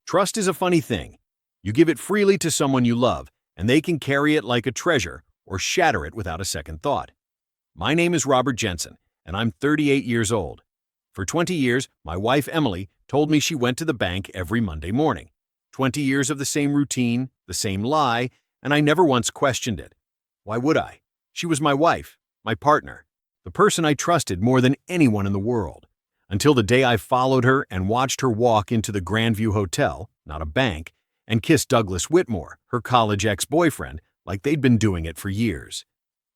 Trust is a funny thing. You give it freely to someone you love, and they can carry it like a treasure or shatter it without a second thought. My name is Robert Jensen, and I'm 38 years old. For 20 years, my wife Emily told me she went to the bank every Monday morning. 20 years of the same routine, the same lie, and I never once questioned it. Why would I? She was my wife, my partner, the person I trusted more than anyone in the world. Until the day I followed her and watched her walk into the Grandview Hotel, not a bank, and kiss Douglas Whitmore, her college ex-boyfriend, like they'd been doing it for years.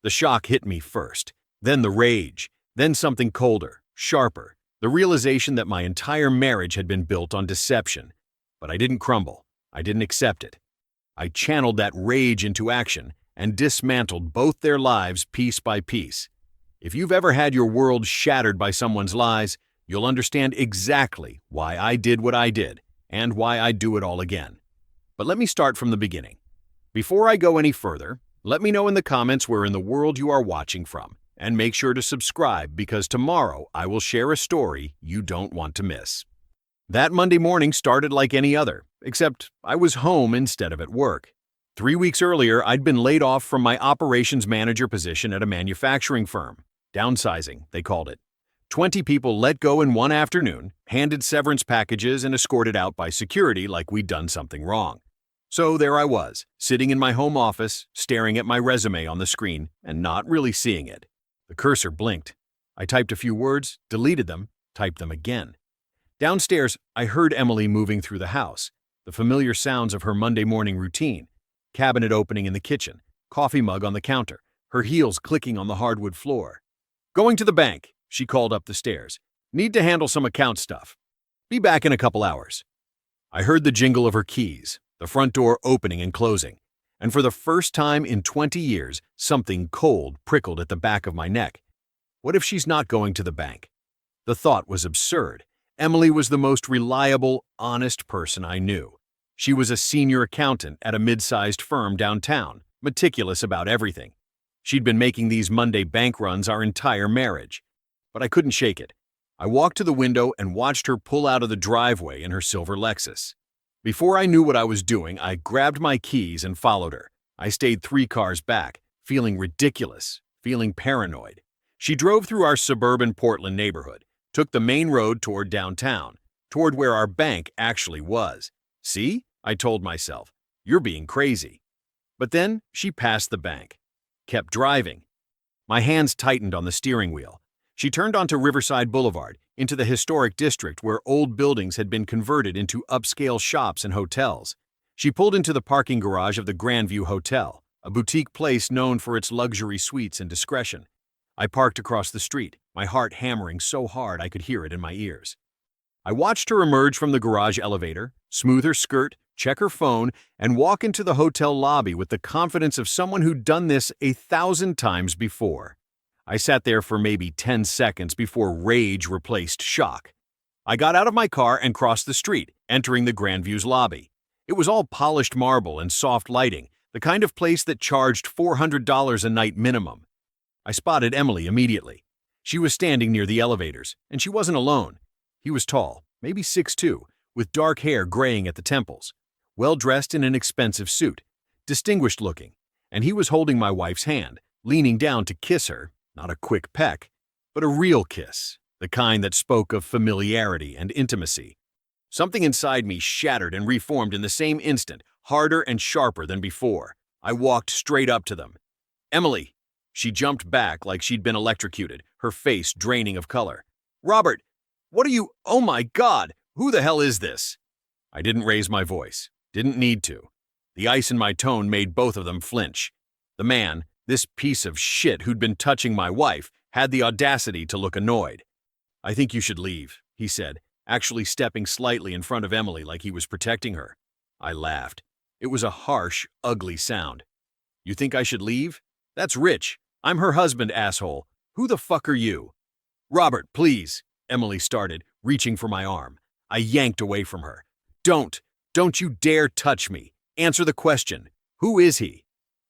The shock hit me first, then the rage, then something colder, sharper, the realization that my entire marriage had been built on deception. But I didn't crumble. I didn't accept it. I channeled that rage into action and dismantled both their lives piece by piece. If you've ever had your world shattered by someone's lies, you'll understand exactly why I did what I did and why I'd do it all again. But let me start from the beginning. Before I go any further, let me know in the comments where in the world you are watching from, and make sure to subscribe because tomorrow I will share a story you don't want to miss. That Monday morning started like any other, except I was home instead of at work. 3 weeks earlier, I'd been laid off from my operations manager position at a manufacturing firm. Downsizing, they called it. 20 people let go in one afternoon, handed severance packages, and escorted out by security like we'd done something wrong. So there I was, sitting in my home office, staring at my resume on the screen and not really seeing it. The cursor blinked. I typed a few words, deleted them, typed them again. Downstairs, I heard Emily moving through the house, the familiar sounds of her Monday morning routine, cabinet opening in the kitchen, coffee mug on the counter, her heels clicking on the hardwood floor. "Going to the bank," she called up the stairs. "Need to handle some account stuff. Be back in a couple hours." I heard the jingle of her keys, the front door opening and closing, and for the first time in 20 years, something cold prickled at the back of my neck. What if she's not going to the bank? The thought was absurd. Emily was the most reliable, honest person I knew. She was a senior accountant at a mid-sized firm downtown, meticulous about everything. She'd been making these Monday bank runs our entire marriage. But I couldn't shake it. I walked to the window and watched her pull out of the driveway in her silver Lexus. Before I knew what I was doing, I grabbed my keys and followed her. I stayed 3 cars back, feeling ridiculous, feeling paranoid. She drove through our suburban Portland neighborhood, took the main road toward downtown, toward where our bank actually was. "See?" I told myself. "You're being crazy." But then she passed the bank, kept driving. My hands tightened on the steering wheel. She turned onto Riverside Boulevard, into the historic district where old buildings had been converted into upscale shops and hotels. She pulled into the parking garage of the Grandview Hotel, a boutique place known for its luxury suites and discretion. I parked across the street, my heart hammering so hard I could hear it in my ears. I watched her emerge from the garage elevator, smooth her skirt, check her phone, and walk into the hotel lobby with the confidence of someone who'd done this 1,000 times before. I sat there for maybe 10 seconds before rage replaced shock. I got out of my car and crossed the street, entering the Grandview's lobby. It was all polished marble and soft lighting, the kind of place that charged $400 a night minimum. I spotted Emily immediately. She was standing near the elevators, and she wasn't alone. He was tall, maybe 6'2", with dark hair graying at the temples, well-dressed in an expensive suit, distinguished looking, and he was holding my wife's hand, leaning down to kiss her, not a quick peck, but a real kiss, the kind that spoke of familiarity and intimacy. Something inside me shattered and reformed in the same instant, harder and sharper than before. I walked straight up to them. "Emily!" She jumped back like she'd been electrocuted, her face draining of color. "Robert, what are you— oh my God, who the hell is this?" I didn't raise my voice, didn't need to. The ice in my tone made both of them flinch. The man, this piece of shit who'd been touching my wife, had the audacity to look annoyed. "I think you should leave," he said, actually stepping slightly in front of Emily like he was protecting her. I laughed. It was a harsh, ugly sound. "You think I should leave? That's Rich. I'm her husband, asshole. Who the fuck are you?" "Robert, please," Emily started, reaching for my arm. I yanked away from her. Don't you dare touch me. Answer the question. Who is he?"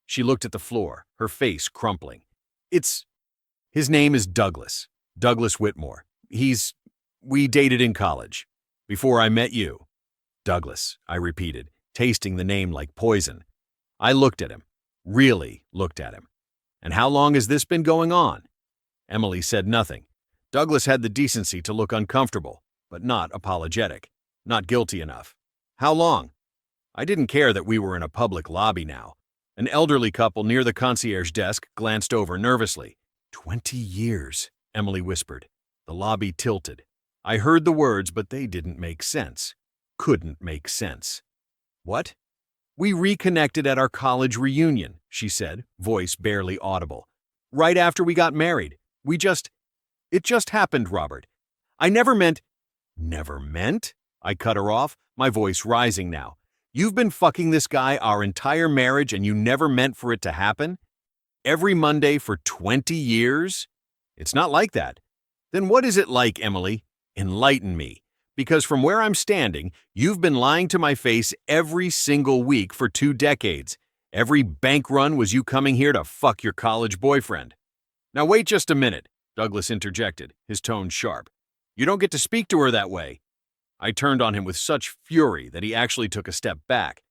She looked at the floor, her face crumpling. His name is Douglas Whitmore. We dated in college. Before I met you." Douglas, I repeated, tasting the name like poison. I looked at him. Really looked at him. And how long has this been going on? Emily said nothing. Douglas had the decency to look uncomfortable, but not apologetic. Not guilty enough. How long? I didn't care that we were in a public lobby now. An elderly couple near the concierge desk glanced over nervously. 20 years, Emily whispered. The lobby tilted. I heard the words, but they didn't make sense. Couldn't make sense. What? We reconnected at our college reunion, she said, voice barely audible. Right after we got married. It just happened, Robert. I never meant. Never meant? I cut her off, my voice rising now. You've been fucking this guy our entire marriage and you never meant for it to happen? Every Monday for 20 years? It's not like that. Then what is it like, Emily? Enlighten me. Because from where I'm standing, you've been lying to my face every single week for 2 decades. Every bank run was you coming here to fuck your college boyfriend. Now wait just a minute, Douglas interjected, his tone sharp. You don't get to speak to her that way. I turned on him with such fury that he actually took a step back.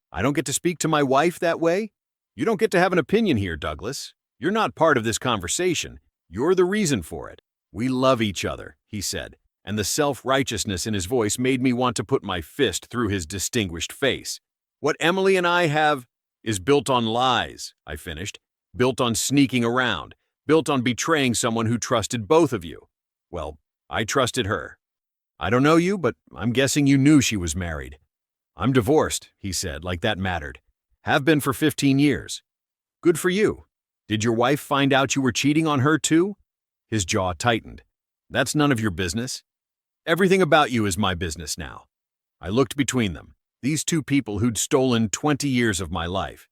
I don't get to speak to my wife that way? You don't get to have an opinion here, Douglas. You're not part of this conversation. You're the reason for it. We love each other, he said, and the self-righteousness in his voice made me want to put my fist through his distinguished face. What Emily and I have is built on lies, I finished, built on sneaking around, built on betraying someone who trusted both of you. Well, I trusted her. I don't know you, but I'm guessing you knew she was married. I'm divorced, he said, like that mattered. Have been for 15 years. Good for you. Did your wife find out you were cheating on her too? His jaw tightened. That's none of your business. Everything about you is my business now. I looked between them, these two people who'd stolen 20 years of my life.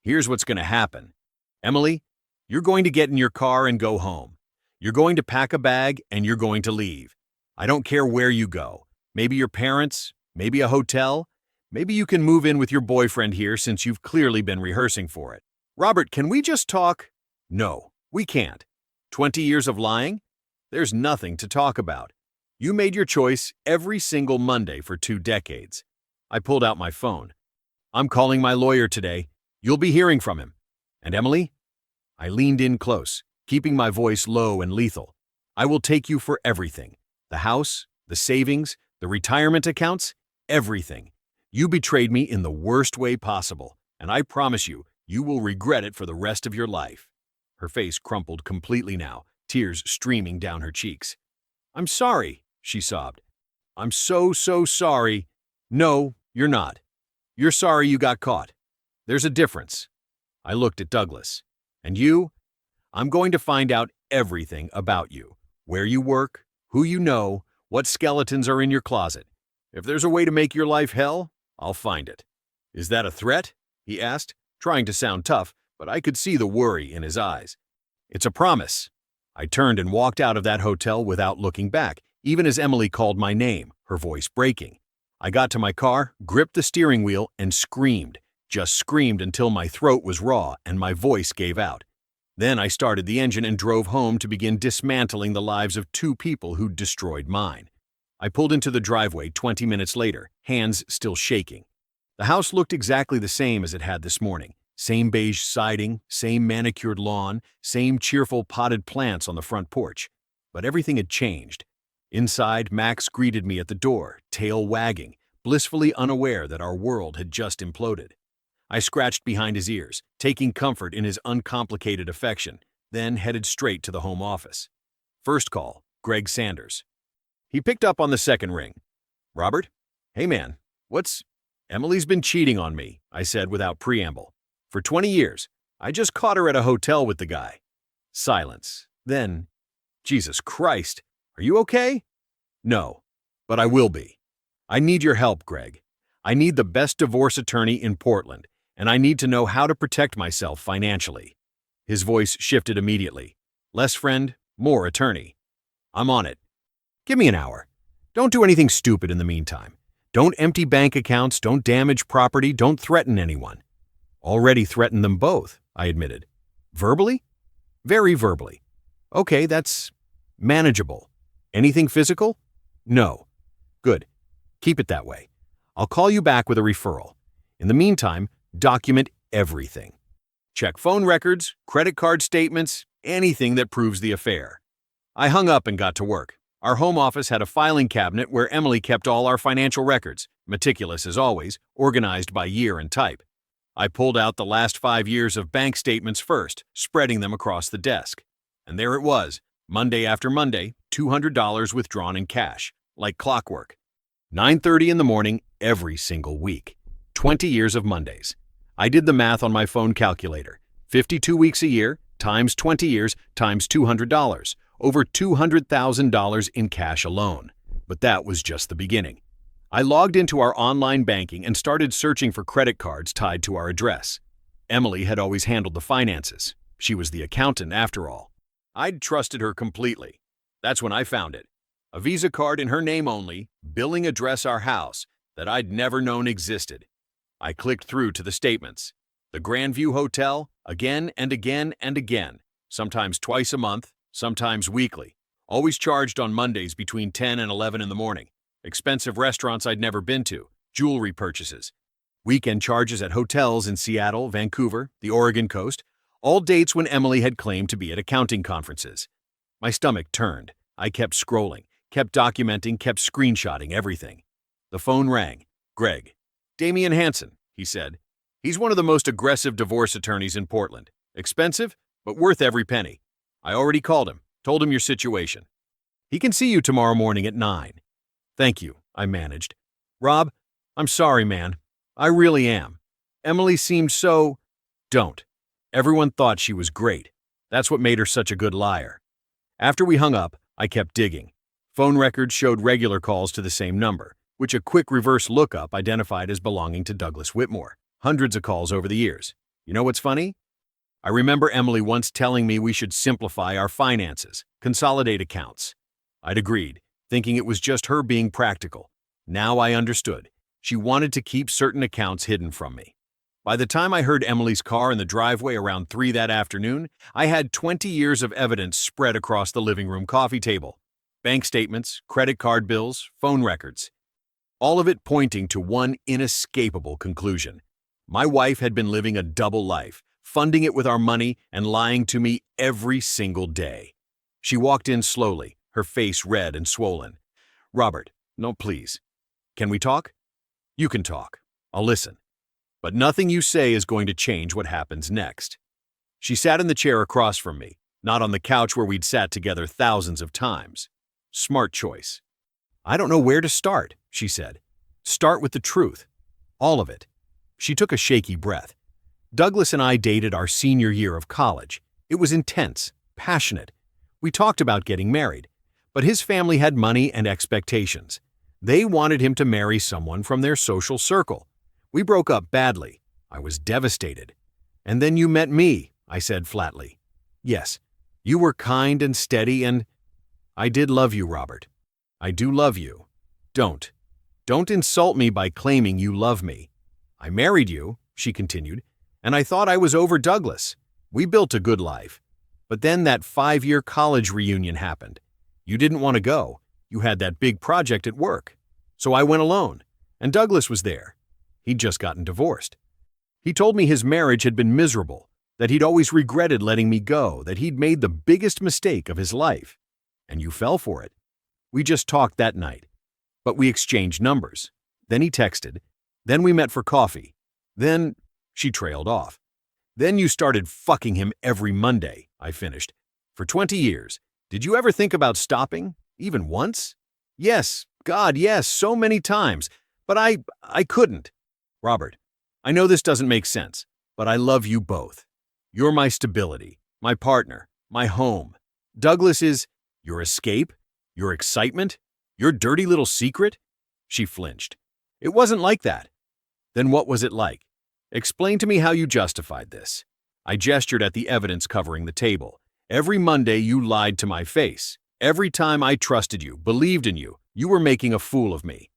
Here's what's going to happen. Emily, you're going to get in your car and go home. You're going to pack a bag and you're going to leave. I don't care where you go. Maybe your parents, maybe a hotel. Maybe you can move in with your boyfriend here since you've clearly been rehearsing for it. Robert, can we just talk? No, we can't. 20 years of lying? There's nothing to talk about. You made your choice every single Monday for 2 decades. I pulled out my phone. I'm calling my lawyer today. You'll be hearing from him. And Emily? I leaned in close, keeping my voice low and lethal. I will take you for everything. The house, the savings, the retirement accounts, everything. You betrayed me in the worst way possible, and I promise you, you will regret it for the rest of your life. Her face crumpled completely now, tears streaming down her cheeks. I'm sorry, she sobbed. I'm so sorry. No, you're not. You're sorry you got caught. There's a difference. I looked at Douglas. And you? I'm going to find out everything about you. Where you work, who you know, what skeletons are in your closet. If there's a way to make your life hell, I'll find it. Is that a threat? He asked, trying to sound tough, but I could see the worry in his eyes. It's a promise. I turned and walked out of that hotel without looking back, even as Emily called my name, her voice breaking. I got to my car, gripped the steering wheel, and screamed. Just screamed until my throat was raw and my voice gave out. Then I started the engine and drove home to begin dismantling the lives of 2 people who'd destroyed mine. I pulled into the driveway 20 minutes later, hands still shaking. The house looked exactly the same as it had this morning. Same beige siding, same manicured lawn, same cheerful potted plants on the front porch. But everything had changed. Inside, Max greeted me at the door, tail wagging, blissfully unaware that our world had just imploded. I scratched behind his ears, taking comfort in his uncomplicated affection, then headed straight to the home office. First call, Greg Sanders. He picked up on the second ring. Robert? Hey man, Emily's been cheating on me, I said without preamble. For 20 years. I just caught her at a hotel with the guy. Silence. Then, Jesus Christ, are you okay? No, but I will be. I need your help, Greg. I need the best divorce attorney in Portland, and I need to know how to protect myself financially. His voice shifted immediately. Less friend, more attorney. I'm on it. Give me an hour. Don't do anything stupid in the meantime. Don't empty bank accounts, don't damage property, don't threaten anyone. Already threatened them both, I admitted. Verbally? Very verbally. Okay, that's manageable. Anything physical? No. Good. Keep it that way. I'll call you back with a referral. In the meantime, document everything. Check phone records, credit card statements, anything that proves the affair. I hung up and got to work. Our home office had a filing cabinet where Emily kept all our financial records, meticulous as always, organized by year and type. I pulled out the last 5 years of bank statements first, spreading them across the desk. And there it was, Monday after Monday, $200 withdrawn in cash, like clockwork. 9:30 in the morning every single week. 20 years of Mondays. I did the math on my phone calculator. 52 weeks a year, times 20 years, times $200. Over $200,000 in cash alone. But that was just the beginning. I logged into our online banking and started searching for credit cards tied to our address. Emily had always handled the finances. She was the accountant after all. I'd trusted her completely. That's when I found it. A Visa card in her name only, billing address our house, that I'd never known existed. I clicked through to the statements. The Grandview Hotel, again and again and again, sometimes twice a month, sometimes weekly, always charged on Mondays between 10 and 11 in the morning. Expensive restaurants I'd never been to, jewelry purchases, weekend charges at hotels in Seattle, Vancouver, the Oregon coast, all dates when Emily had claimed to be at accounting conferences. My stomach turned. I kept scrolling, kept documenting, kept screenshotting everything. The phone rang. Greg. Damian Hansen, he said. He's one of the most aggressive divorce attorneys in Portland. Expensive, but worth every penny. I already called him, told him your situation. He can see you tomorrow morning at 9. Thank you, I managed. Rob, I'm sorry, man. I really am. Emily seemed so... Don't. Everyone thought she was great. That's what made her such a good liar. After we hung up, I kept digging. Phone records showed regular calls to the same number, which a quick reverse lookup identified as belonging to Douglas Whitmore. Hundreds of calls over the years. You know what's funny? I remember Emily once telling me we should simplify our finances, consolidate accounts. I'd agreed, thinking it was just her being practical. Now I understood. She wanted to keep certain accounts hidden from me. By the time I heard Emily's car in the driveway around 3 that afternoon, I had 20 years of evidence spread across the living room coffee table. Bank statements, credit card bills, phone records. All of it pointing to one inescapable conclusion. My wife had been living a double life, funding it with our money and lying to me every single day. She walked in slowly, her face red and swollen. Robert, no, please. Can we talk? You can talk. I'll listen. But nothing you say is going to change what happens next. She sat in the chair across from me, not on the couch where we'd sat together thousands of times. Smart choice. I don't know where to start, she said. Start with the truth. All of it. She took a shaky breath. Douglas and I dated our senior year of college. It was intense, passionate. We talked about getting married. But his family had money and expectations. They wanted him to marry someone from their social circle. We broke up badly. I was devastated. And then you met me, I said flatly. Yes, you were kind and steady and... I did love you, Robert. I do love you. Don't insult me by claiming you love me. I married you, she continued, and I thought I was over Douglas. We built a good life. But then that 5-year college reunion happened. You didn't want to go. You had that big project at work. So I went alone, and Douglas was there. He'd just gotten divorced. He told me his marriage had been miserable, that he'd always regretted letting me go, that he'd made the biggest mistake of his life. And you fell for it. We just talked that night. But we exchanged numbers. Then he texted. Then we met for coffee. Then she trailed off. Then you started fucking him every Monday, I finished. For 20 years. Did you ever think about stopping? Even once? Yes, God, yes, so many times. But I couldn't. Robert, I know this doesn't make sense, but I love you both. You're my stability, my partner, my home. Douglas is your escape, your excitement, your dirty little secret? She flinched. It wasn't like that. Then what was it like? Explain to me how you justified this. I gestured at the evidence covering the table. Every Monday you lied to my face. Every time I trusted you, believed in you, you were making a fool of me.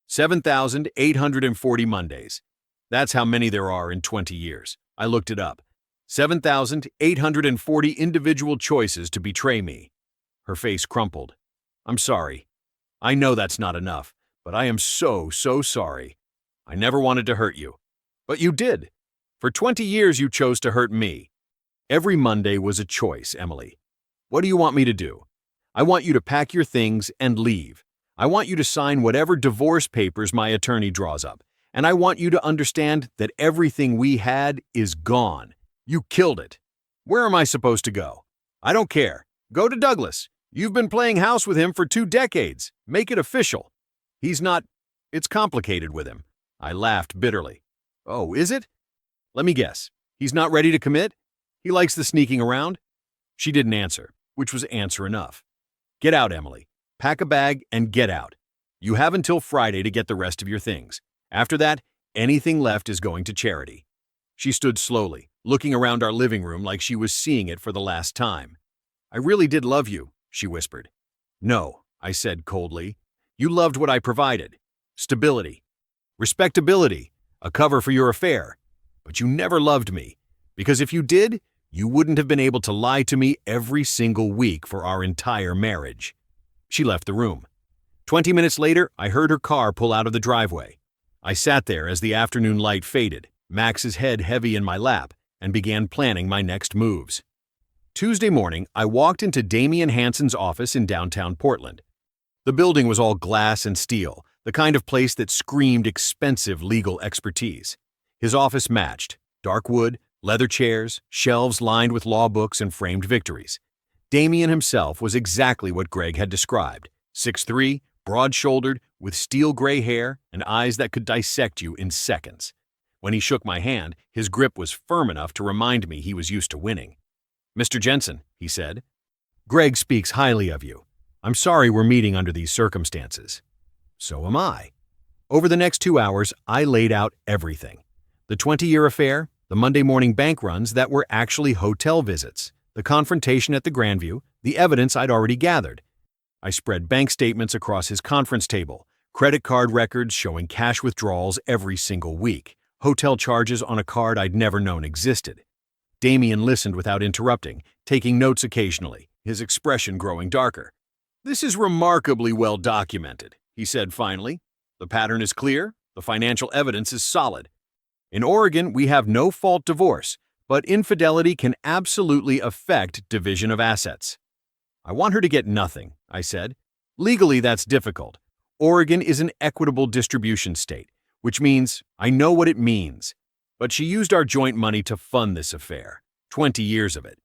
7,840 Mondays. That's how many there are in 20 years. I looked it up. 7,840 individual choices to betray me. Her face crumpled. I'm sorry. I know that's not enough, but I am so sorry. I never wanted to hurt you. But you did. For 20 years, you chose to hurt me. Every Monday was a choice, Emily. What do you want me to do? I want you to pack your things and leave. I want you to sign whatever divorce papers my attorney draws up. And I want you to understand that everything we had is gone. You killed it. Where am I supposed to go? I don't care. Go to Douglas. You've been playing house with him for 2 decades. Make it official. He's not... It's complicated with him. I laughed bitterly. Oh, is it? Let me guess. He's not ready to commit? He likes the sneaking around? She didn't answer, which was answer enough. Get out, Emily. Pack a bag and get out. You have until Friday to get the rest of your things. After that, anything left is going to charity. She stood slowly, looking around our living room like she was seeing it for the last time. I really did love you, she whispered. No, I said coldly. You loved what I provided. Stability. Respectability. A cover for your affair. But you never loved me. Because if you did, you wouldn't have been able to lie to me every single week for our entire marriage. She left the room. 20 minutes later, I heard her car pull out of the driveway. I sat there as the afternoon light faded, Max's head heavy in my lap, and began planning my next moves. Tuesday morning, I walked into Damian Hansen's office in downtown Portland. The building was all glass and steel, the kind of place that screamed expensive legal expertise. His office matched: dark wood, leather chairs, shelves lined with law books and framed victories. Damian himself was exactly what Greg had described: 6'3", broad-shouldered, with steel gray hair and eyes that could dissect you in seconds. When he shook my hand, his grip was firm enough to remind me he was used to winning. Mr. Jensen, he said, Greg speaks highly of you. I'm sorry we're meeting under these circumstances. So am I. Over the next 2 hours, I laid out everything. The 20-year affair, the Monday morning bank runs that were actually hotel visits, the confrontation at the Grandview, the evidence I'd already gathered. I spread bank statements across his conference table, credit card records showing cash withdrawals every single week, hotel charges on a card I'd never known existed. Damian listened without interrupting, taking notes occasionally, his expression growing darker. This is remarkably well documented, he said finally. The pattern is clear, the financial evidence is solid. In Oregon, we have no-fault divorce, but infidelity can absolutely affect division of assets. I want her to get nothing, I said. Legally, that's difficult. Oregon is an equitable distribution state, which means I know what it means. But she used our joint money to fund this affair, 20 years of it.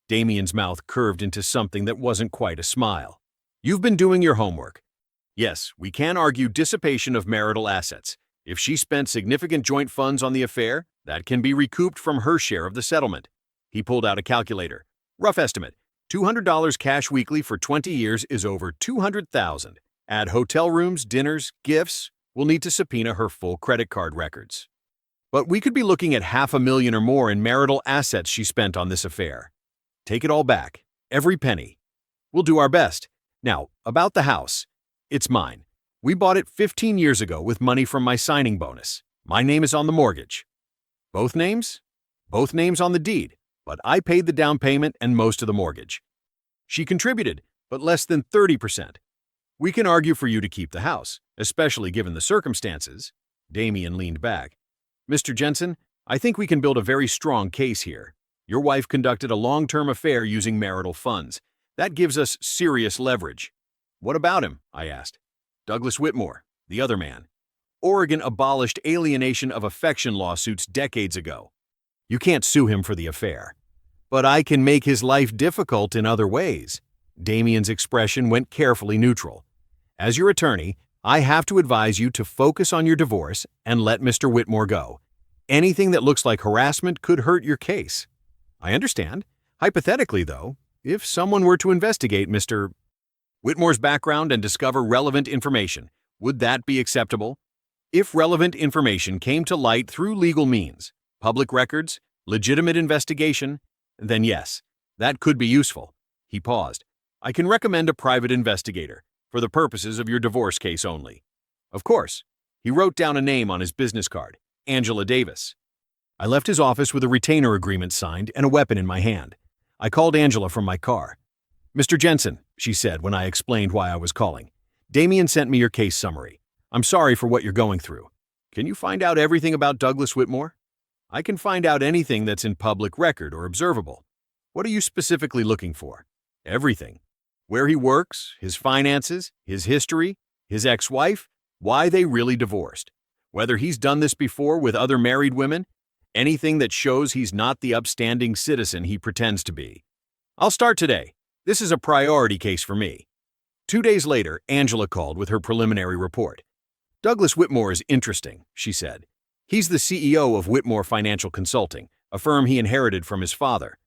Damian's mouth curved into something that wasn't quite a smile. You've been doing your homework. Yes, we can argue dissipation of marital assets. If she spent significant joint funds on the affair, that can be recouped from her share of the settlement. He pulled out a calculator. Rough estimate, $200 cash weekly for 20 years is over $200,000. Add hotel rooms, dinners, gifts, we'll need to subpoena her full credit card records. But we could be looking at $500,000 or more in marital assets she spent on this affair. Take it all back, every penny. We'll do our best. Now, about the house. It's mine. We bought it 15 years ago with money from my signing bonus. My name is on the mortgage. Both names? Both names on the deed, but I paid the down payment and most of the mortgage. She contributed, but less than 30%. We can argue for you to keep the house, especially given the circumstances. Damian leaned back. Mr. Jensen, I think we can build a very strong case here. Your wife conducted a long-term affair using marital funds. That gives us serious leverage. What about him? I asked. Douglas Whitmore, the other man. Oregon abolished alienation of affection lawsuits decades ago. You can't sue him for the affair. But I can make his life difficult in other ways. Damian's expression went carefully neutral. As your attorney, I have to advise you to focus on your divorce and let Mr. Whitmore go. Anything that looks like harassment could hurt your case. I understand. Hypothetically, though, if someone were to investigate Mr. Whitmore's background and discover relevant information, would that be acceptable? If relevant information came to light through legal means, public records, legitimate investigation, then yes, that could be useful. He paused. I can recommend a private investigator, for the purposes of your divorce case only. Of course. He wrote down a name on his business card, Angela Davis. I left his office with a retainer agreement signed and a weapon in my hand. I called Angela from my car. Mr. Jensen, she said when I explained why I was calling, Damian sent me your case summary. I'm sorry for what you're going through. Can you find out everything about Douglas Whitmore? I can find out anything that's in public record or observable. What are you specifically looking for? Everything. Where he works, his finances, his history, his ex-wife, why they really divorced. Whether he's done this before with other married women, anything that shows he's not the upstanding citizen he pretends to be. I'll start today. This is a priority case for me. 2 days later, Angela called with her preliminary report. Douglas Whitmore is interesting, she said. He's the CEO of Whitmore Financial Consulting, a firm he inherited from his father.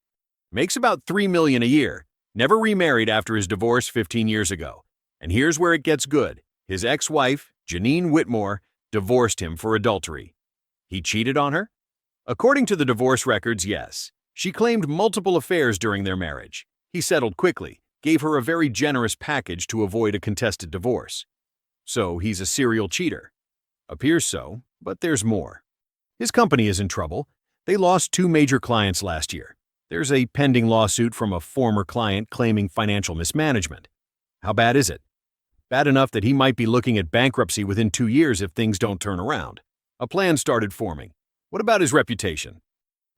Makes about $3 million a year, never remarried after his divorce 15 years ago. And here's where it gets good. His ex-wife, Janine Whitmore, divorced him for adultery. He cheated on her? According to the divorce records, yes. She claimed multiple affairs during their marriage. He settled quickly, gave her a very generous package to avoid a contested divorce. So he's a serial cheater. Appears so, but there's more. His company is in trouble. They lost 2 major clients last year. There's a pending lawsuit from a former client claiming financial mismanagement. How bad is it? Bad enough that he might be looking at bankruptcy within 2 years if things don't turn around. A plan started forming. What about his reputation?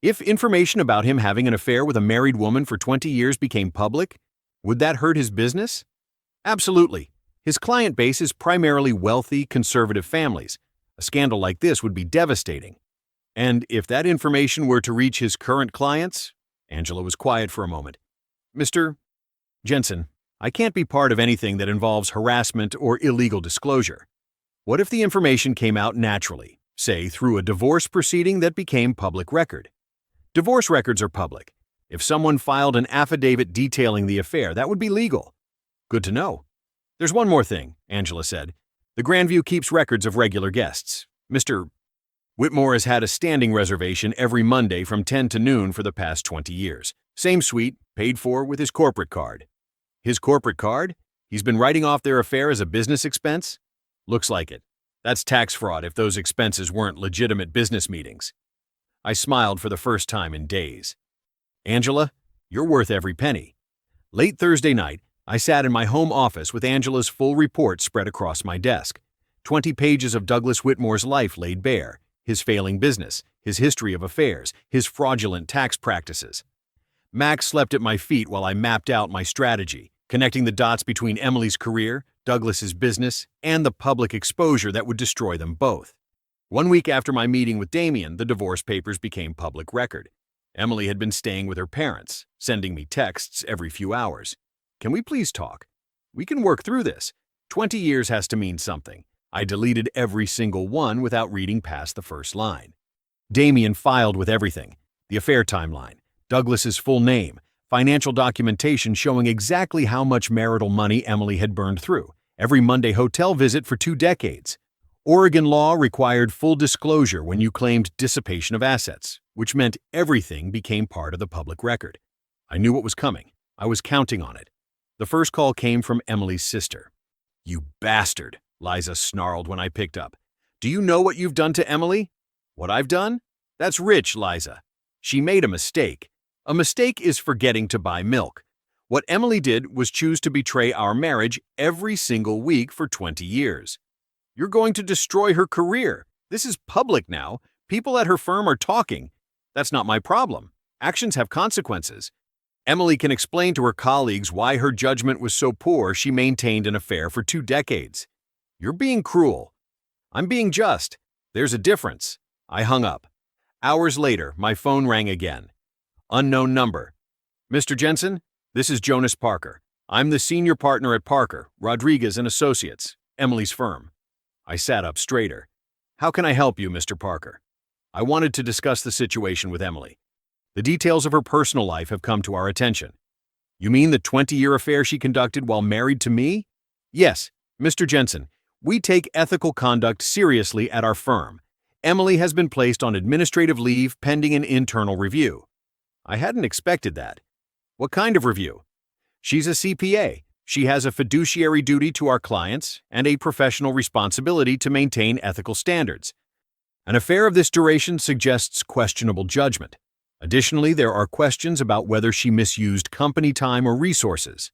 If information about him having an affair with a married woman for 20 years became public, would that hurt his business? Absolutely. His client base is primarily wealthy, conservative families. A scandal like this would be devastating. And if that information were to reach his current clients? Angela was quiet for a moment. Mr. Jensen, I can't be part of anything that involves harassment or illegal disclosure. What if the information came out naturally, say through a divorce proceeding that became public record? Divorce records are public. If someone filed an affidavit detailing the affair, that would be legal. Good to know. There's one more thing, Angela said. The Grandview keeps records of regular guests. Mr. Whitmore has had a standing reservation every Monday from 10 to noon for the past 20 years. Same suite, paid for with his corporate card. His corporate card? He's been writing off their affair as a business expense? Looks like it. That's tax fraud if those expenses weren't legitimate business meetings. I smiled for the first time in days. Angela, you're worth every penny. Late Thursday night, I sat in my home office with Angela's full report spread across my desk. 20 pages of Douglas Whitmore's life laid bare, his failing business, his history of affairs, his fraudulent tax practices. Max slept at my feet while I mapped out my strategy, connecting the dots between Emily's career, Douglas's business, and the public exposure that would destroy them both. 1 week after my meeting with Damien, the divorce papers became public record. Emily had been staying with her parents, sending me texts every few hours. Can we please talk? We can work through this. 20 years has to mean something. I deleted every single one without reading past the first line. Damien filed with everything. The affair timeline, Douglas's full name, financial documentation showing exactly how much marital money Emily had burned through, every Monday hotel visit for 2 decades. Oregon law required full disclosure when you claimed dissipation of assets, which meant everything became part of the public record. I knew what was coming. I was counting on it. The first call came from Emily's sister. "You bastard," Liza snarled when I picked up. "Do you know what you've done to Emily?" "What I've done? That's rich, Liza. She made a mistake. A mistake is forgetting to buy milk. What Emily did was choose to betray our marriage every single week for 20 years. You're going to destroy her career. This is public now. People at her firm are talking. That's not my problem. Actions have consequences. Emily can explain to her colleagues why her judgment was so poor she maintained an affair for 2 decades. You're being cruel. I'm being just. There's a difference." I hung up. Hours later, my phone rang again. Unknown number. "Mr. Jensen, this is Jonas Parker. I'm the senior partner at Parker, Rodriguez and Associates, Emily's firm." I sat up straighter. "How can I help you, Mr. Parker?" I wanted to discuss the situation with Emily. The details of her personal life have come to our attention. "You mean the 20-year affair she conducted while married to me?" "Yes, Mr. Jensen. We take ethical conduct seriously at our firm. Emily has been placed on administrative leave pending an internal review." I hadn't expected that. "What kind of review?" "She's a CPA. She has a fiduciary duty to our clients and a professional responsibility to maintain ethical standards. An affair of this duration suggests questionable judgment. Additionally, there are questions about whether she misused company time or resources.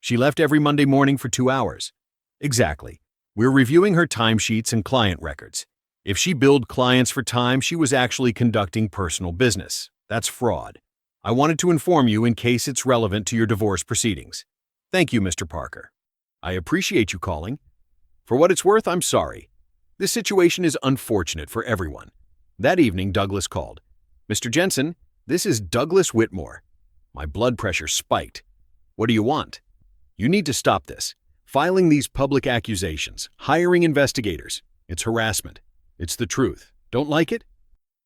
She left every Monday morning for 2 hours. Exactly. We're reviewing her timesheets and client records. If she billed clients for time, she was actually conducting personal business. That's fraud. I wanted to inform you in case it's relevant to your divorce proceedings. Thank you, Mr. Parker. I appreciate you calling. For what it's worth, I'm sorry. This situation is unfortunate for everyone. That evening, Douglas called. Mr. Jensen, this is Douglas Whitmore. My blood pressure spiked. What do you want? You need to stop this. Filing these public accusations, hiring investigators. It's harassment. It's the truth. Don't like it?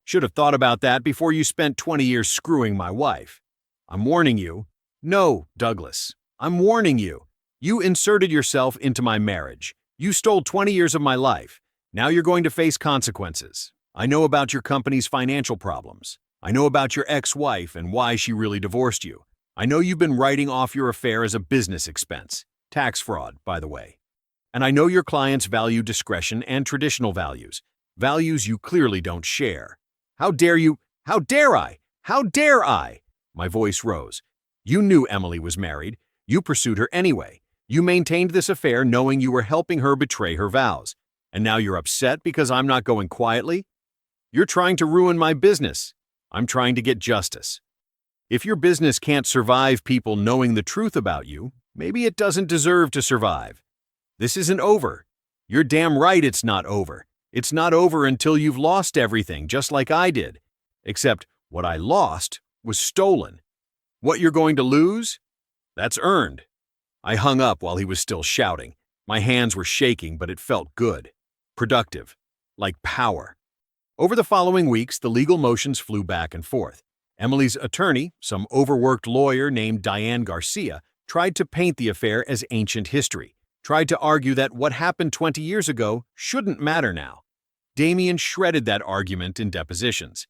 Should have thought about that before you spent 20 years screwing my wife. I'm warning you. No, Douglas. I'm warning you. You inserted yourself into my marriage. You stole 20 years of my life. Now you're going to face consequences. I know about your company's financial problems. I know about your ex-wife and why she really divorced you. I know you've been writing off your affair as a business expense. Tax fraud, by the way. And I know your clients value discretion and traditional values. Values you clearly don't share. How dare you? How dare I? How dare I? My voice rose. You knew Emily was married. You pursued her anyway. You maintained this affair knowing you were helping her betray her vows. And now you're upset because I'm not going quietly? You're trying to ruin my business. I'm trying to get justice. If your business can't survive people knowing the truth about you, maybe it doesn't deserve to survive. This isn't over. You're damn right it's not over. It's not over until you've lost everything, just like I did. Except what I lost was stolen. What you're going to lose? That's earned. I hung up while he was still shouting. My hands were shaking, but it felt good. Productive. Like power. Over the following weeks, the legal motions flew back and forth. Emily's attorney, some overworked lawyer named Diane Garcia, tried to paint the affair as ancient history, tried to argue that what happened 20 years ago shouldn't matter now. Damien shredded that argument in depositions.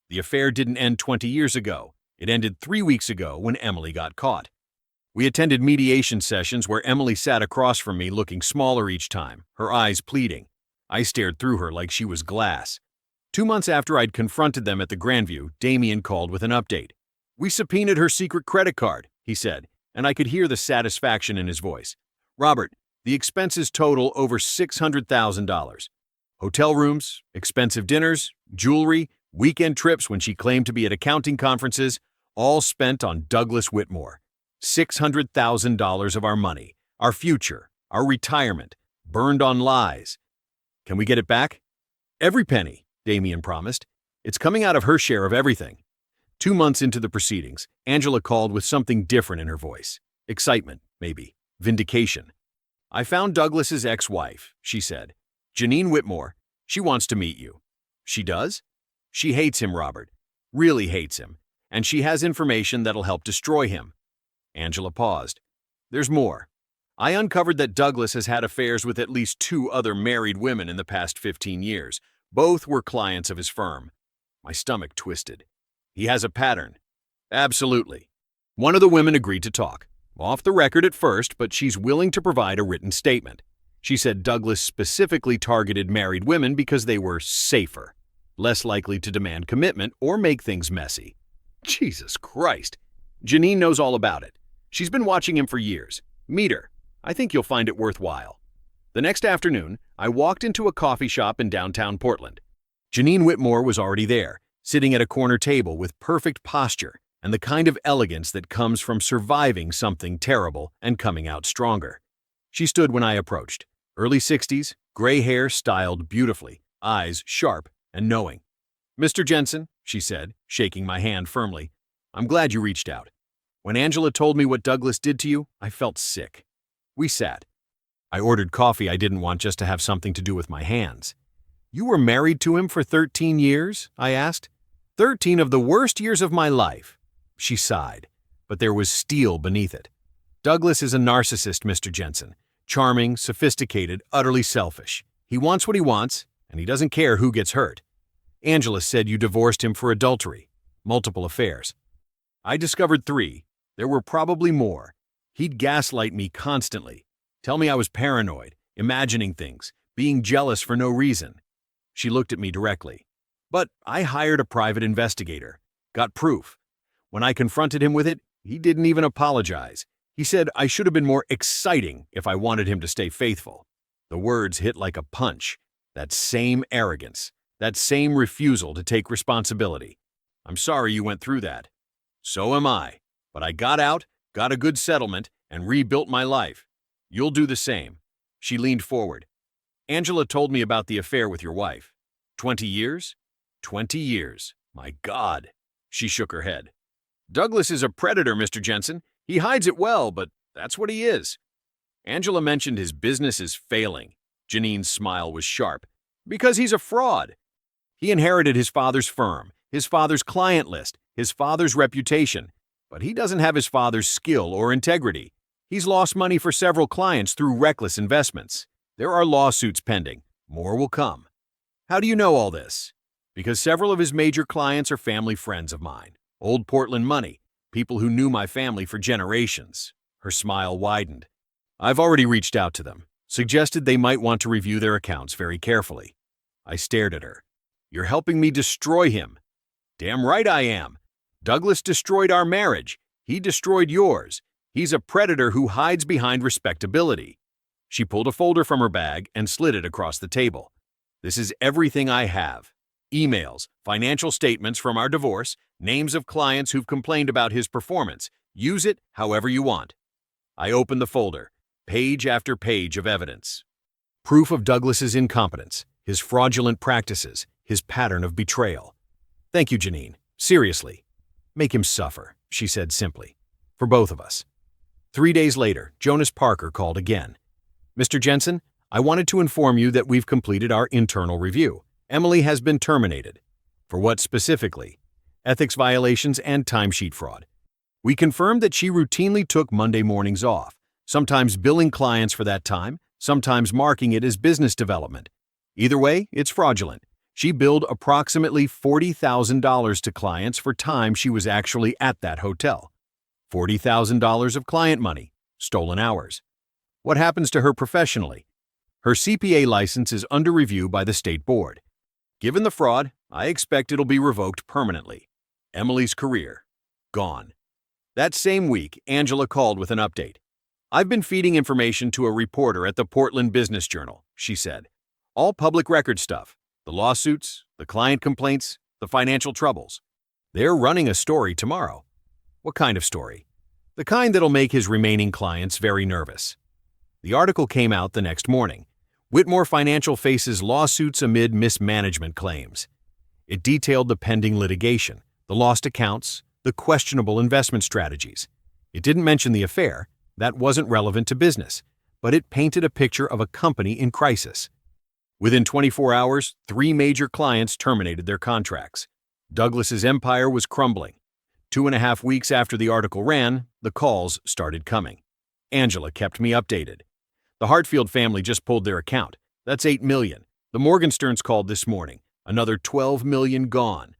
The affair didn't end 20 years ago. It ended 3 weeks ago when Emily got caught. We attended mediation sessions where Emily sat across from me looking smaller each time, her eyes pleading. I stared through her like she was glass. 2 months after I'd confronted them at the Grandview, Damien called with an update. We subpoenaed her secret credit card, he said, and I could hear the satisfaction in his voice. Robert, the expenses total over $600,000. Hotel rooms, expensive dinners, jewelry, weekend trips when she claimed to be at accounting conferences, all spent on Douglas Whitmore. $600,000 of our money, our future, our retirement, burned on lies. Can we get it back? Every penny, Damien promised. It's coming out of her share of everything. 2 months into the proceedings, Angela called with something different in her voice. Excitement, maybe. Vindication. I found Douglas's ex-wife, she said. Janine Whitmore. She wants to meet you. She does? She hates him, Robert. Really hates him. And she has information that'll help destroy him. Angela paused. There's more. I uncovered that Douglas has had affairs with at least 2 other married women in the past 15 years. Both were clients of his firm. My stomach twisted. He has a pattern. Absolutely. One of the women agreed to talk. Off the record at first, but she's willing to provide a written statement. She said Douglas specifically targeted married women because they were safer, less likely to demand commitment or make things messy. Jesus Christ. Janine knows all about it. She's been watching him for years. Meet her. I think you'll find it worthwhile. The next afternoon, I walked into a coffee shop in downtown Portland. Janine Whitmore was already there, sitting at a corner table with perfect posture and the kind of elegance that comes from surviving something terrible and coming out stronger. She stood when I approached. Early 60s, gray hair styled beautifully, eyes sharp and knowing. Mr. Jensen, she said, shaking my hand firmly, I'm glad you reached out. When Angela told me what Douglas did to you, I felt sick. We sat. I ordered coffee I didn't want just to have something to do with my hands. You were married to him for 13 years? I asked. 13 of the worst years of my life. She sighed, but there was steel beneath it. Douglas is a narcissist, Mr. Jensen. Charming, sophisticated, utterly selfish. He wants what he wants, and he doesn't care who gets hurt. Angela said you divorced him for adultery, multiple affairs. I discovered 3. There were probably more. He'd gaslight me constantly, tell me I was paranoid, imagining things, being jealous for no reason. She looked at me directly. But I hired a private investigator, got proof. When I confronted him with it, he didn't even apologize. He said I should have been more exciting if I wanted him to stay faithful. The words hit like a punch. That same arrogance, that same refusal to take responsibility. I'm sorry you went through that. So am I. But I got out, got a good settlement, and rebuilt my life. You'll do the same. She leaned forward. Angela told me about the affair with your wife. 20 years? 20 years. My God. She shook her head. Douglas is a predator, Mr. Jensen. He hides it well, but that's what he is. Angela mentioned his business is failing. Janine's smile was sharp. Because he's a fraud. He inherited his father's firm, his father's client list, his father's reputation, but he doesn't have his father's skill or integrity. He's lost money for several clients through reckless investments. There are lawsuits pending. More will come. How do you know all this? Because several of his major clients are family friends of mine. Old Portland money, people who knew my family for generations. Her smile widened. I've already reached out to them, suggested they might want to review their accounts very carefully. I stared at her. You're helping me destroy him. Damn right I am. Douglas destroyed our marriage. He destroyed yours. He's a predator who hides behind respectability. She pulled a folder from her bag and slid it across the table. This is everything I have. Emails, financial statements from our divorce, names of clients who've complained about his performance. Use it however you want. I opened the folder, page after page of evidence. Proof of Douglas's incompetence, his fraudulent practices, his pattern of betrayal. Thank you, Janine. Seriously. Make him suffer, she said simply. For both of us. 3 days later, Jonas Parker called again. Mr. Jensen, I wanted to inform you that we've completed our internal review. Emily has been terminated. For what specifically? Ethics violations and timesheet fraud. We confirmed that she routinely took Monday mornings off, sometimes billing clients for that time, sometimes marking it as business development. Either way, it's fraudulent. She billed approximately $40,000 to clients for time she was actually at that hotel. $40,000 of client money, stolen hours. What happens to her professionally? Her CPA license is under review by the state board. Given the fraud, I expect it'll be revoked permanently. Emily's career, gone. That same week, Angela called with an update. I've been feeding information to a reporter at the Portland Business Journal, she said. All public record stuff. The lawsuits, the client complaints, the financial troubles. They're running a story tomorrow. What kind of story? The kind that'll make his remaining clients very nervous. The article came out the next morning. Whitmore Financial faces lawsuits amid mismanagement claims. It detailed the pending litigation, the lost accounts, the questionable investment strategies. It didn't mention the affair. That wasn't relevant to business, but it painted a picture of a company in crisis. Within 24 hours, 3 major clients terminated their contracts. Douglas's empire was crumbling. 2.5 weeks after the article ran, the calls started coming. Angela kept me updated. The Hartfield family just pulled their account. That's $8 million. The Morgensterns called this morning. Another $12 million gone.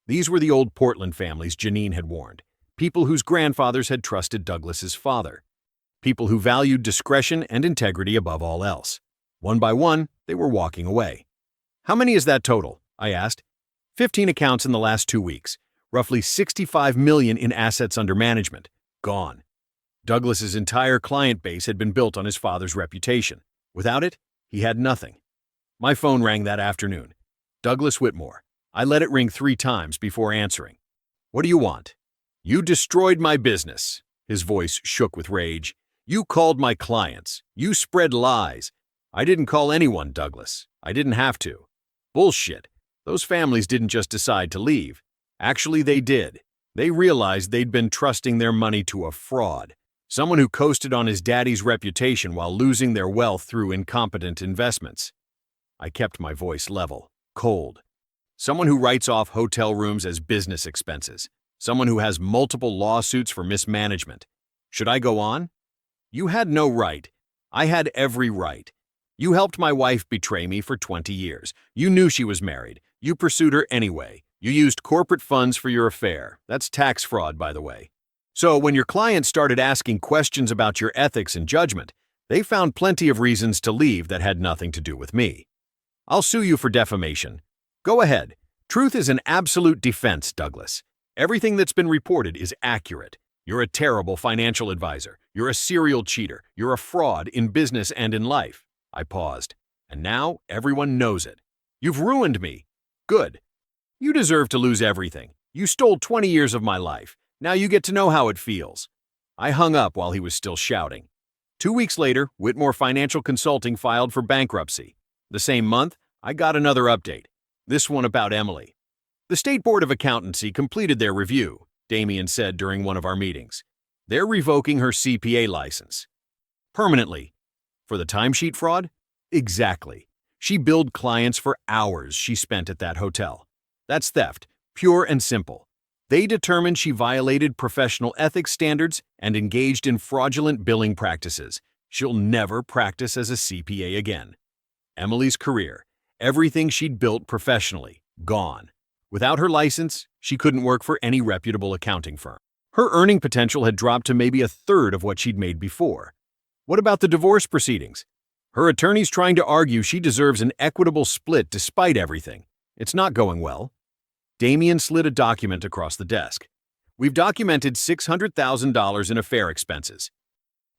These were the old Portland families Janine had warned. People whose grandfathers had trusted Douglas's father. People who valued discretion and integrity above all else. One by one, they were walking away. How many is that total? I asked. 15 accounts in the last 2 weeks. Roughly $65 million in assets under management. Gone. Douglas's entire client base had been built on his father's reputation. Without it, he had nothing. My phone rang that afternoon. Douglas Whitmore. I let it ring 3 times before answering. What do you want? You destroyed my business. His voice shook with rage. You called my clients. You spread lies. I didn't call anyone, Douglas. I didn't have to. Bullshit. Those families didn't just decide to leave. Actually, they did. They realized they'd been trusting their money to a fraud. Someone who coasted on his daddy's reputation while losing their wealth through incompetent investments. I kept my voice level, cold. Someone who writes off hotel rooms as business expenses. Someone who has multiple lawsuits for mismanagement. Should I go on? You had no right. I had every right. You helped my wife betray me for 20 years. You knew she was married. You pursued her anyway. You used corporate funds for your affair. That's tax fraud, by the way. So when your clients started asking questions about your ethics and judgment, they found plenty of reasons to leave that had nothing to do with me. I'll sue you for defamation. Go ahead. Truth is an absolute defense, Douglas. Everything that's been reported is accurate. You're a terrible financial advisor. You're a serial cheater. You're a fraud in business and in life. I paused. And now everyone knows it. You've ruined me. Good. You deserve to lose everything. You stole 20 years of my life. Now you get to know how it feels." I hung up while he was still shouting. 2 weeks later, Whitmore Financial Consulting filed for bankruptcy. The same month, I got another update, this one about Emily. "The State Board of Accountancy completed their review," Damien said during one of our meetings. "They're revoking her CPA license. Permanently. For the timesheet fraud? Exactly. She billed clients for hours she spent at that hotel. That's theft, pure and simple. They determined she violated professional ethics standards and engaged in fraudulent billing practices. She'll never practice as a CPA again. Emily's career, everything she'd built professionally, gone. Without her license, she couldn't work for any reputable accounting firm. Her earning potential had dropped to maybe a third of what she'd made before. What about the divorce proceedings? Her attorney's trying to argue she deserves an equitable split despite everything. It's not going well." Damien slid a document across the desk. "We've documented $600,000 in affair expenses.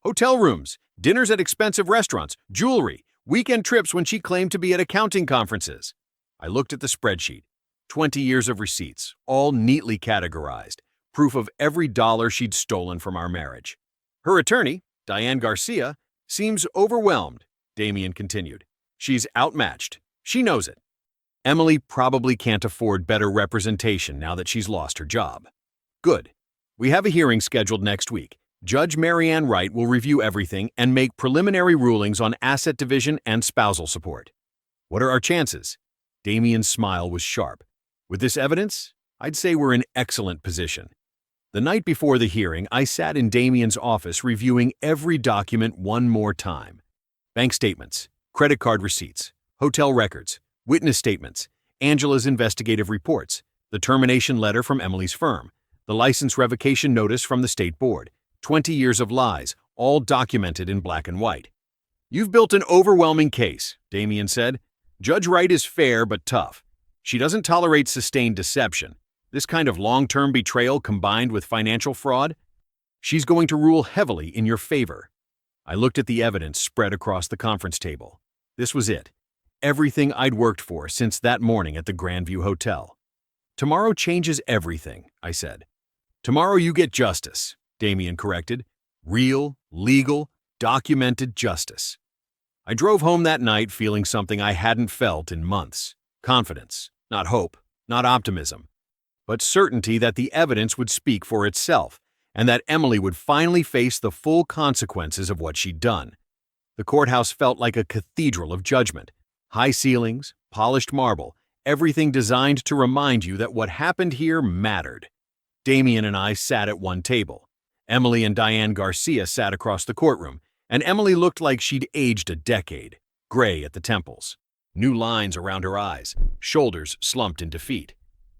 Hotel rooms, dinners at expensive restaurants, jewelry, weekend trips when she claimed to be at accounting conferences." I looked at the spreadsheet. 20 years of receipts, all neatly categorized, proof of every dollar she'd stolen from our marriage. "Her attorney, Diane Garcia, seems overwhelmed," Damien continued. "She's outmatched. She knows it. Emily probably can't afford better representation now that she's lost her job." "Good. We have a hearing scheduled next week. Judge Marianne Wright will review everything and make preliminary rulings on asset division and spousal support." "What are our chances?" Damien's smile was sharp. "With this evidence, I'd say we're in excellent position." The night before the hearing, I sat in Damien's office reviewing every document one more time. Bank statements, credit card receipts, hotel records, witness statements, Angela's investigative reports, the termination letter from Emily's firm, the license revocation notice from the State Board, 20 years of lies, all documented in black and white. "You've built an overwhelming case," Damien said. "Judge Wright is fair but tough. She doesn't tolerate sustained deception. This kind of long-term betrayal combined with financial fraud, she's going to rule heavily in your favor." I looked at the evidence spread across the conference table. This was it. Everything I'd worked for since that morning at the Grandview Hotel. "Tomorrow changes everything," I said. "Tomorrow you get justice," Damien corrected. "Real, legal, documented justice." I drove home that night feeling something I hadn't felt in months. Confidence, not hope, not optimism, but certainty that the evidence would speak for itself and that Emily would finally face the full consequences of what she'd done. The courthouse felt like a cathedral of judgment. High ceilings, polished marble, everything designed to remind you that what happened here mattered. Damien and I sat at one table. Emily and Diane Garcia sat across the courtroom, and Emily looked like she'd aged a decade, gray at the temples, new lines around her eyes, shoulders slumped in defeat.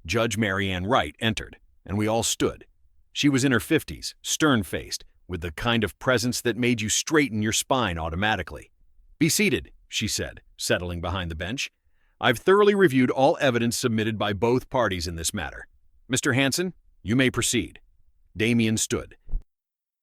Judge Marianne Wright entered, and we all stood. She was in her 50s, stern-faced, with the kind of presence that made you straighten your spine automatically. "Be seated," she said, settling behind the bench. "I've thoroughly reviewed all evidence submitted by both parties in this matter. Mr. Hansen, you may proceed." Damien stood.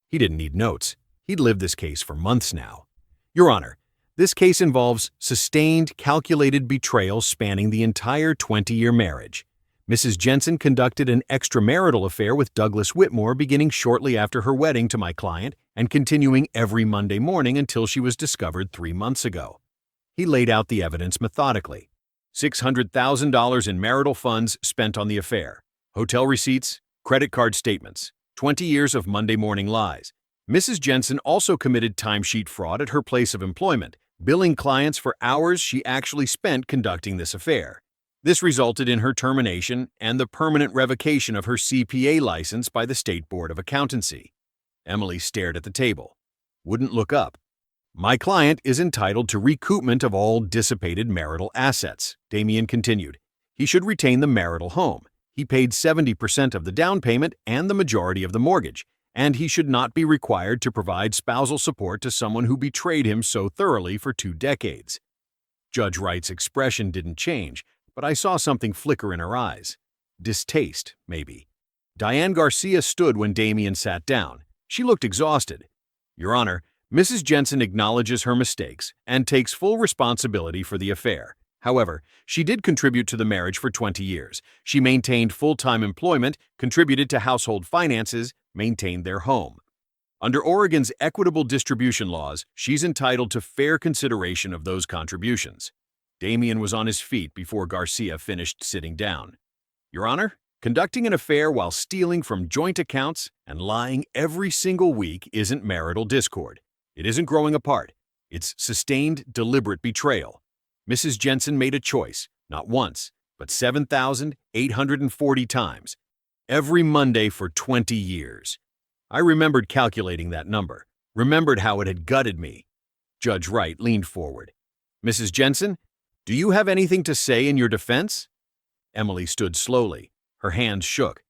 He didn't need notes. He'd lived this case for months now. "Your Honor, this case involves sustained, calculated betrayal spanning the entire 20-year marriage. Mrs. Jensen conducted an extramarital affair with Douglas Whitmore beginning shortly after her wedding to my client and continuing every Monday morning until she was discovered 3 months ago." He laid out the evidence methodically. $600,000 in marital funds spent on the affair, hotel receipts, credit card statements, 20 years of Monday morning lies. Mrs. Jensen also committed timesheet fraud at her place of employment, billing clients for hours she actually spent conducting this affair. This resulted in her termination and the permanent revocation of her CPA license by the State Board of Accountancy. Emily stared at the table, wouldn't look up. "My client is entitled to recoupment of all dissipated marital assets," Damien continued. "He should retain the marital home. He paid 70% of the down payment and the majority of the mortgage, and he should not be required to provide spousal support to someone who betrayed him so thoroughly for 2 decades. Judge Wright's expression didn't change, but I saw something flicker in her eyes. Distaste, maybe. Diane Garcia stood when Damien sat down. She looked exhausted. "Your Honor, Mrs. Jensen acknowledges her mistakes and takes full responsibility for the affair. However, she did contribute to the marriage for 20 years. She maintained full-time employment, contributed to household finances, maintained their home. Under Oregon's equitable distribution laws, she's entitled to fair consideration of those contributions. Damien was on his feet before Garcia finished sitting down. Your Honor, conducting an affair while stealing from joint accounts and lying every single week isn't marital discord. It isn't growing apart. It's sustained, deliberate betrayal. Mrs. Jensen made a choice, not once, but 7,840 times, every Monday for 20 years. I remembered calculating that number, remembered how it had gutted me. Judge Wright leaned forward. Mrs. Jensen, do you have anything to say in your defense? Emily stood slowly. Her hands shook.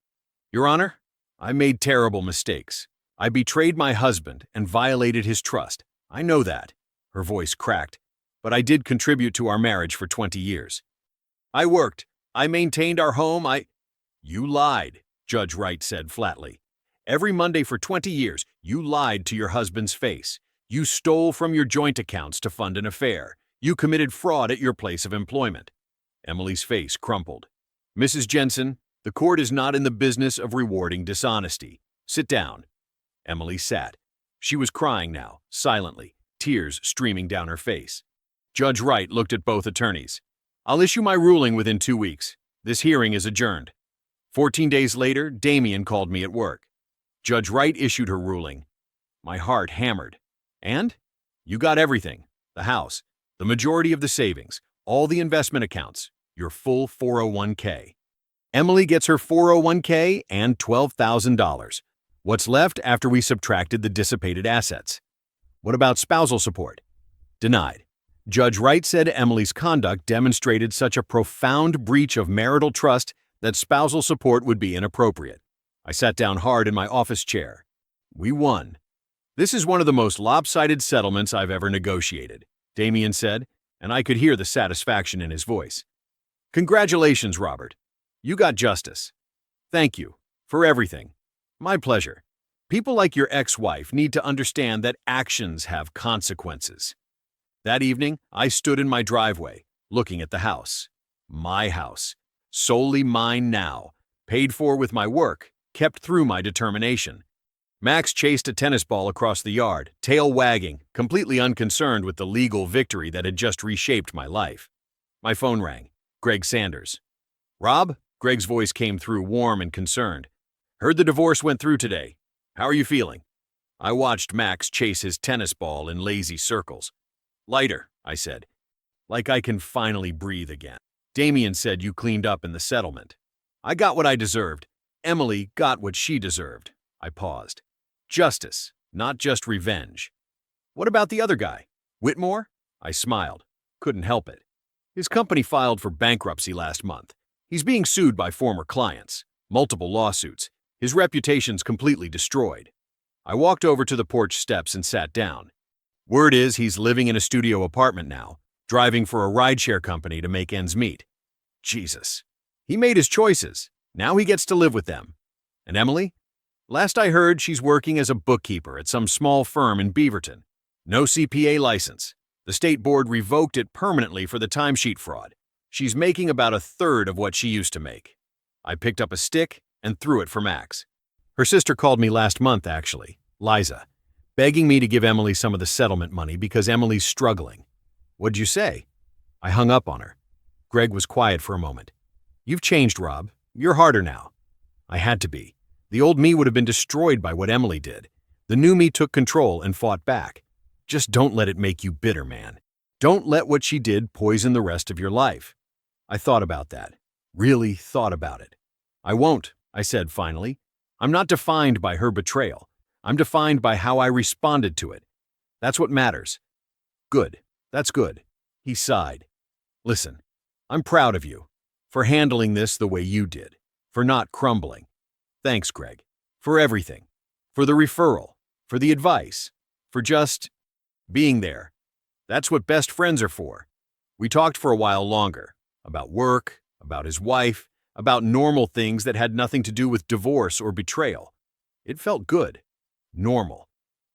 Your Honor, I made terrible mistakes. I betrayed my husband and violated his trust. I know that. Her voice cracked. But I did contribute to our marriage for 20 years. I worked. I maintained our home. You lied, Judge Wright said flatly. Every Monday for 20 years, you lied to your husband's face. You stole from your joint accounts to fund an affair. You committed fraud at your place of employment. Emily's face crumpled. Mrs. Jensen, the court is not in the business of rewarding dishonesty. Sit down. Emily sat. She was crying now, silently, tears streaming down her face. Judge Wright looked at both attorneys. I'll issue my ruling within 2 weeks. This hearing is adjourned. 14 days later, Damien called me at work. Judge Wright issued her ruling. My heart hammered. And? You got everything. The house, the majority of the savings, all the investment accounts, your full 401k. Emily gets her 401k and $12,000. What's left after we subtracted the dissipated assets? What about spousal support? Denied. Judge Wright said Emily's conduct demonstrated such a profound breach of marital trust that spousal support would be inappropriate. I sat down hard in my office chair. We won. This is one of the most lopsided settlements I've ever negotiated, Damien said, and I could hear the satisfaction in his voice. Congratulations, Robert. You got justice. Thank you for everything. My pleasure. People like your ex-wife need to understand that actions have consequences. That evening, I stood in my driveway, looking at the house. My house. Solely mine now. Paid for with my work, kept through my determination. Max chased a tennis ball across the yard, tail wagging, completely unconcerned with the legal victory that had just reshaped my life. My phone rang. Greg Sanders. Rob? Greg's voice came through warm and concerned. Heard the divorce went through today. How are you feeling? I watched Max chase his tennis ball in lazy circles. Lighter, I said. Like I can finally breathe again. Damien said you cleaned up in the settlement. I got what I deserved. Emily got what she deserved. I paused. Justice, not just revenge. What about the other guy? Whitmore? I smiled. Couldn't help it. His company filed for bankruptcy last month. He's being sued by former clients. Multiple lawsuits. His reputation's completely destroyed. I walked over to the porch steps and sat down. Word is he's living in a studio apartment now, driving for a rideshare company to make ends meet. Jesus. He made his choices. Now he gets to live with them. And Emily? Last I heard, she's working as a bookkeeper at some small firm in Beaverton. No CPA license. The state board revoked it permanently for the timesheet fraud. She's making about a third of what she used to make. I picked up a stick and threw it for Max. Her sister called me last month, actually, Liza, begging me to give Emily some of the settlement money because Emily's struggling. What'd you say? I hung up on her. Greg was quiet for a moment. You've changed, Rob. You're harder now. I had to be. The old me would have been destroyed by what Emily did. The new me took control and fought back. Just don't let it make you bitter, man. Don't let what she did poison the rest of your life. I thought about that. Really thought about it. I won't, I said finally. I'm not defined by her betrayal. I'm defined by how I responded to it. That's what matters. Good. That's good. He sighed. Listen, I'm proud of you for handling this the way you did, for not crumbling. Thanks, Greg, for everything, for the referral, for the advice, for just being there. That's what best friends are for. We talked for a while longer, about work, about his wife, about normal things that had nothing to do with divorce or betrayal. It felt good. Normal.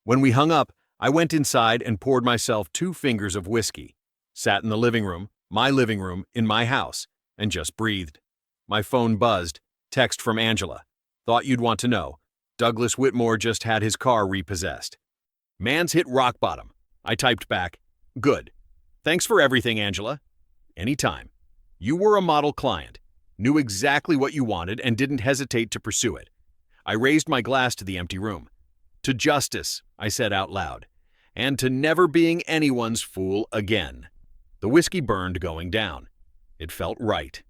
When we hung up, I went inside and poured myself 2 fingers of whiskey, sat in the living room, my living room, in my house, and just breathed. My phone buzzed. Text from Angela. Thought you'd want to know. Douglas Whitmore just had his car repossessed. Man's hit rock bottom. I typed back, good. Thanks for everything, Angela. Anytime. You were a model client, knew exactly what you wanted and didn't hesitate to pursue it. I raised my glass to the empty room. To justice, I said out loud, and to never being anyone's fool again. The whiskey burned going down. It felt right.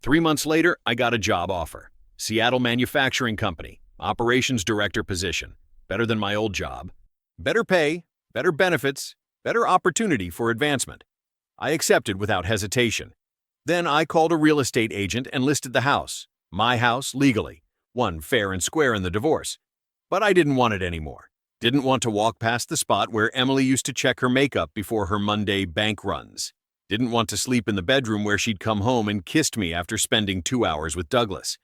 3 months later, I got a job offer. Seattle Manufacturing Company, operations director position. Better than my old job. Better pay, better benefits, better opportunity for advancement. I accepted without hesitation. Then I called a real estate agent and listed the house. My house, legally. Won fair and square in the divorce. But I didn't want it anymore. Didn't want to walk past the spot where Emily used to check her makeup before her Monday bank runs. Didn't want to sleep in the bedroom where she'd come home and kissed me after spending 2 hours with Douglas.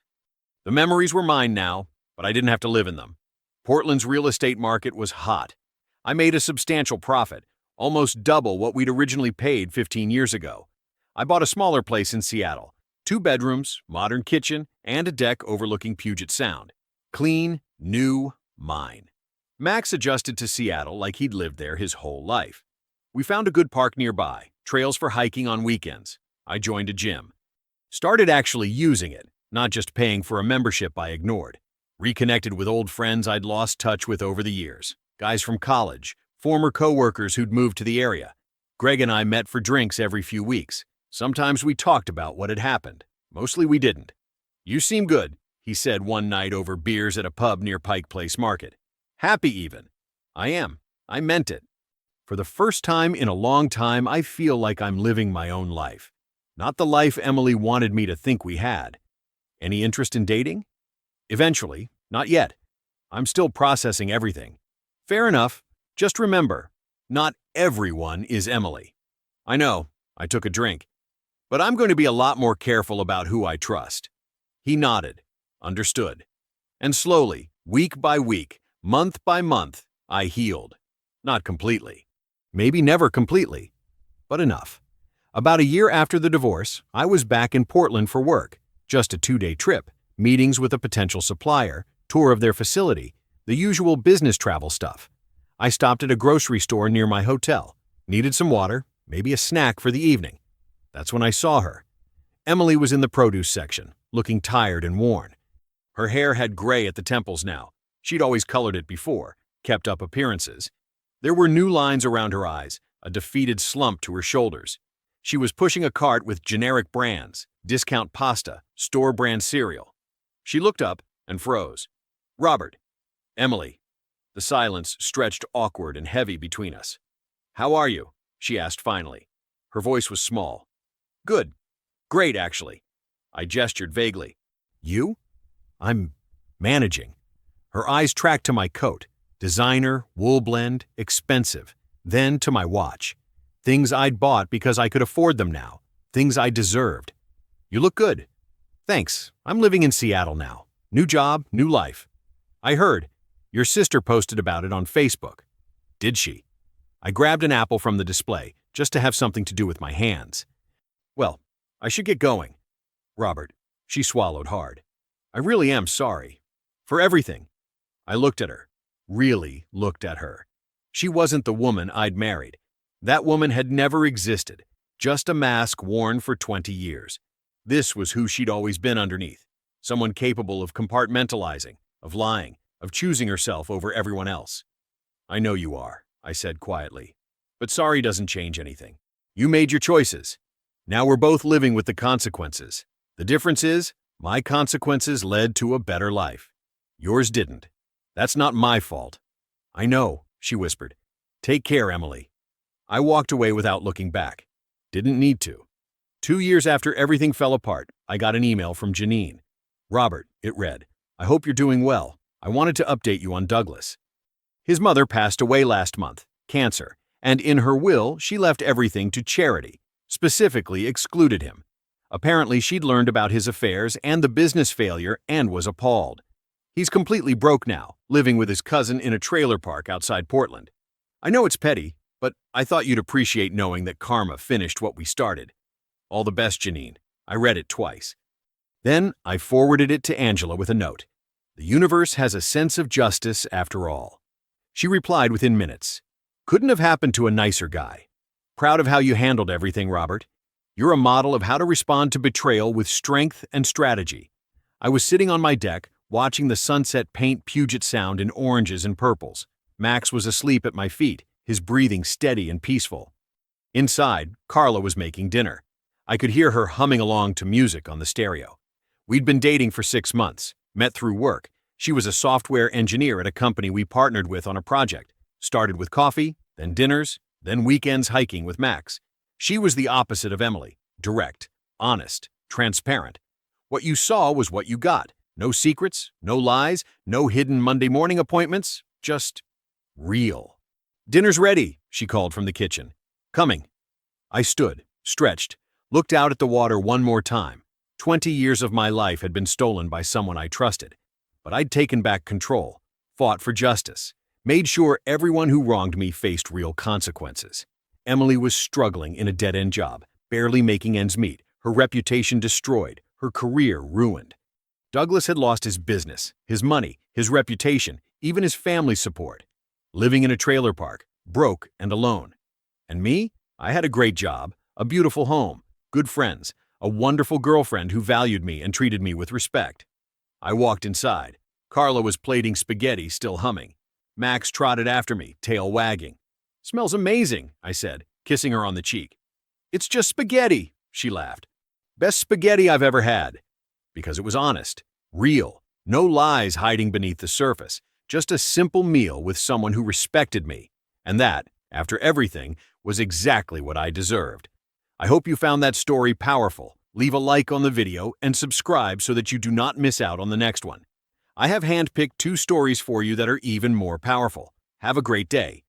The memories were mine now, but I didn't have to live in them. Portland's real estate market was hot. I made a substantial profit, almost double what we'd originally paid 15 years ago. I bought a smaller place in Seattle, 2 bedrooms, modern kitchen, and a deck overlooking Puget Sound. Clean, new, mine. Max adjusted to Seattle like he'd lived there his whole life. We found a good park nearby, trails for hiking on weekends. I joined a gym. Started actually using it, not just paying for a membership I ignored. Reconnected with old friends I'd lost touch with over the years. Guys from college, former coworkers who'd moved to the area. Greg and I met for drinks every few weeks. Sometimes we talked about what had happened. Mostly we didn't. You seem good, he said one night over beers at a pub near Pike Place Market. Happy even. I am. I meant it. For the first time in a long time, I feel like I'm living my own life. Not the life Emily wanted me to think we had. Any interest in dating? Eventually. Not yet. I'm still processing everything. Fair enough. Just remember, not everyone is Emily. I know. I took a drink. But I'm going to be a lot more careful about who I trust. He nodded. Understood. And slowly, week by week, month by month, I healed. Not completely. Maybe never completely. But enough. About a year after the divorce, I was back in Portland for work. Just a 2-day trip, meetings with a potential supplier, tour of their facility, the usual business travel stuff. I stopped at a grocery store near my hotel. Needed some water, maybe a snack for the evening. That's when I saw her. Emily was in the produce section, looking tired and worn. Her hair had gray at the temples now. She'd always colored it before, kept up appearances. There were new lines around her eyes, a defeated slump to her shoulders. She was pushing a cart with generic brands, discount pasta, store-brand cereal. She looked up and froze. Robert. Emily. The silence stretched awkward and heavy between us. How are you? She asked finally. Her voice was small. Good. Great, actually. I gestured vaguely. You? I'm managing. Her eyes tracked to my coat. Designer, wool blend, expensive. Then to my watch. Things I'd bought because I could afford them now. Things I deserved. You look good. Thanks. I'm living in Seattle now. New job, new life. I heard. Your sister posted about it on Facebook. Did she? I grabbed an apple from the display, just to have something to do with my hands. Well, I should get going. Robert. She swallowed hard. I really am sorry. For everything. I looked at her. Really looked at her. She wasn't the woman I'd married. That woman had never existed. Just a mask worn for 20 years. This was who she'd always been underneath. Someone capable of compartmentalizing, of lying, of choosing herself over everyone else. I know you are, I said quietly. But sorry doesn't change anything. You made your choices. Now we're both living with the consequences. The difference is, my consequences led to a better life. Yours didn't. That's not my fault. I know, she whispered. Take care, Emily. I walked away without looking back. Didn't need to. 2 years after everything fell apart, I got an email from Janine. Robert, it read, I hope you're doing well. I wanted to update you on Douglas. His mother passed away last month, cancer, and in her will, she left everything to charity, specifically excluded him. Apparently, she'd learned about his affairs and the business failure and was appalled. He's completely broke now, living with his cousin in a trailer park outside Portland. I know it's petty, but I thought you'd appreciate knowing that karma finished what we started. All the best, Janine. I read it twice. Then I forwarded it to Angela with a note. The universe has a sense of justice after all. She replied within minutes. Couldn't have happened to a nicer guy. Proud of how you handled everything, Robert. You're a model of how to respond to betrayal with strength and strategy. I was sitting on my deck, watching the sunset paint Puget Sound in oranges and purples. Max was asleep at my feet, his breathing steady and peaceful. Inside, Carla was making dinner. I could hear her humming along to music on the stereo. We'd been dating for 6 months, met through work. She was a software engineer at a company we partnered with on a project. Started with coffee, then dinners, then weekends hiking with Max. She was the opposite of Emily, direct, honest, transparent. What you saw was what you got. No secrets, no lies, no hidden Monday morning appointments, just real. Dinner's ready, she called from the kitchen. Coming. I stood, stretched, looked out at the water one more time. 20 years of my life had been stolen by someone I trusted. But I'd taken back control, fought for justice, made sure everyone who wronged me faced real consequences. Emily was struggling in a dead-end job, barely making ends meet, her reputation destroyed, her career ruined. Douglas had lost his business, his money, his reputation, even his family support. Living in a trailer park, broke and alone. And me? I had a great job, a beautiful home, good friends, a wonderful girlfriend who valued me and treated me with respect. I walked inside. Carla was plating spaghetti, still humming. Max trotted after me, tail wagging. Smells amazing, I said, kissing her on the cheek. It's just spaghetti, she laughed. Best spaghetti I've ever had. Because it was honest, real, no lies hiding beneath the surface, just a simple meal with someone who respected me. And that, after everything, was exactly what I deserved. I hope you found that story powerful. Leave a like on the video and subscribe so that you do not miss out on the next one. I have handpicked 2 stories for you that are even more powerful. Have a great day.